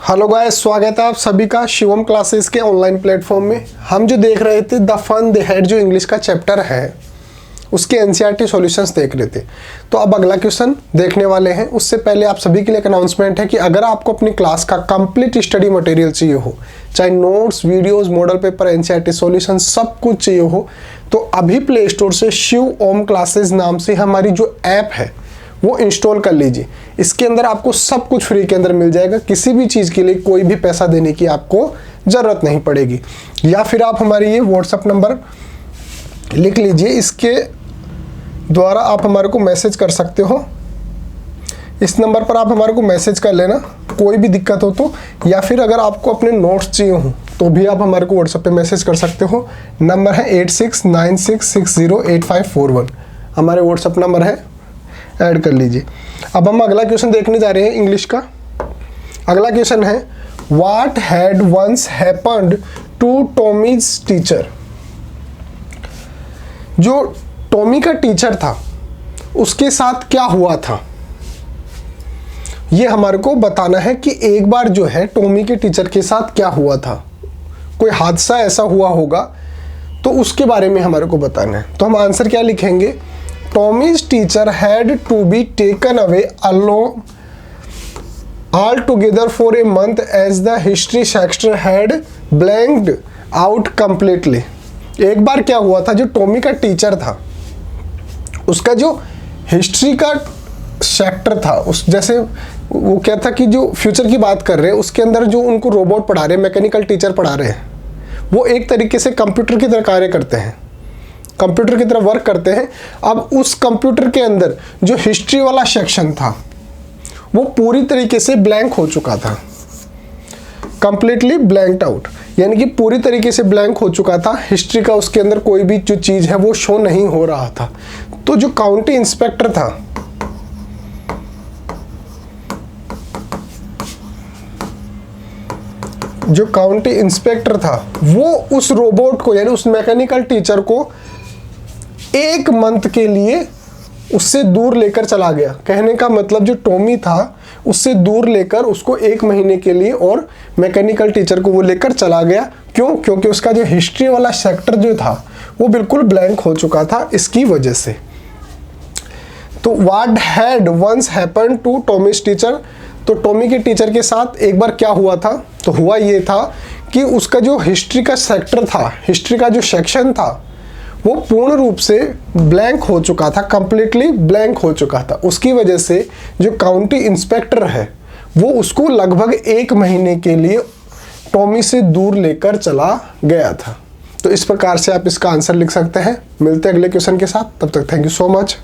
Hello guys, स्वागत है आप सभी का शिवम क्लासेस के ऑनलाइन प्लेटफॉर्म में। हम जो देख रहे थे द फन दे हैड, जो इंग्लिश का चैप्टर है उसके एनसीईआरटी सॉल्यूशंस देख रहे थे। तो अब अगला क्वेश्चन देखने वाले हैं। उससे पहले आप सभी के लिए एक अनाउंसमेंट है कि अगर आपको अपनी क्लास का कंप्लीट स्टडी मटेरियल चाहिए हो, चाहे notes, videos, model paper, NCERT solution सब कुछ चाहिए हो, तो अभी प्ले स्टोर से शिव ओम क्लासेस नाम से हमारी जो ऐप है वो इंस्टॉल कर लीजिए। इसके अंदर आपको सब कुछ फ्री के अंदर मिल जाएगा। किसी भी चीज़ के लिए कोई भी पैसा देने की आपको ज़रूरत नहीं पड़ेगी। या फिर आप हमारी ये व्हाट्सएप नंबर लिख लीजिए, इसके द्वारा आप हमारे को मैसेज कर सकते हो। इस नंबर पर आप हमारे को मैसेज कर लेना कोई भी दिक्कत हो तो। या फिर अगर आपको अपने नोट्स चाहिए हो तो भी आप हमारे को व्हाट्सएप पे मैसेज कर सकते हो। नंबर है 8696608541, हमारे व्हाट्सएप नंबर है, ऐड कर लीजिए। अब हम अगला क्वेश्चन देखने जा रहे हैं इंग्लिश का। अगला क्वेश्चन है what had once happened to Tommy's teacher. जो टॉमी का टीचर था उसके साथ क्या हुआ था, ये हमारे को बताना है कि एक बार जो है टॉमी के टीचर के साथ क्या हुआ था। कोई हादसा ऐसा हुआ होगा तो उसके बारे में हमारे को बताना है। तो हम आंसर क्या लिखेंगे, Tommy's teacher had to be taken away alone altogether for a month as the history section had blanked out completely। एक बार क्या हुआ था, जो टॉमी का टीचर था उसका जो हिस्ट्री का सेक्टर था, उस जैसे वो क्या था कि जो फ्यूचर की बात कर रहे हैं उसके अंदर जो उनको रोबोट पढ़ा रहे हैं, मैकेनिकल टीचर पढ़ा रहे हैं, वो एक तरीके से कंप्यूटर की तरह कार्य करते हैं, कंप्यूटर की तरह वर्क करते हैं। अब उस कंप्यूटर के अंदर जो हिस्ट्री वाला सेक्शन था वो पूरी तरीके से ब्लैंक हो चुका था, कंप्लीटली ब्लैंक्ड आउट, यानी कि पूरी तरीके से ब्लैंक हो चुका था। हिस्ट्री का उसके अंदर कोई भी जो चीज़ है वो शो नहीं हो रहा था। तो जो काउंटी इंस्पेक्टर था, जो काउंटी इंस्पेक्टर था वो उस रोबोट को यानी उस मैकेनिकल टीचर को एक मंथ के लिए उससे दूर लेकर चला गया। कहने का मतलब जो टॉमी था उससे दूर लेकर उसको एक महीने के लिए और मैकेनिकल टीचर को वो लेकर चला गया। क्यों? क्योंकि उसका जो हिस्ट्री वाला सेक्टर जो था वो बिल्कुल ब्लैंक हो चुका था इसकी वजह से। तो what had once happened to Tommy's teacher, तो टॉमी के टीचर के साथ एक बार क्या हुआ था, तो हुआ ये था कि उसका जो हिस्ट्री का सेक्टर था, हिस्ट्री का जो सेक्शन था वो पूर्ण रूप से ब्लैंक हो चुका था, कंप्लीटली ब्लैंक हो चुका था। उसकी वजह से जो काउंटी इंस्पेक्टर है वो उसको लगभग एक महीने के लिए टॉमी से दूर लेकर चला गया था। तो इस प्रकार से आप इसका आंसर लिख सकते हैं। मिलते हैं अगले क्वेश्चन के साथ, तब तक थैंक यू सो मच।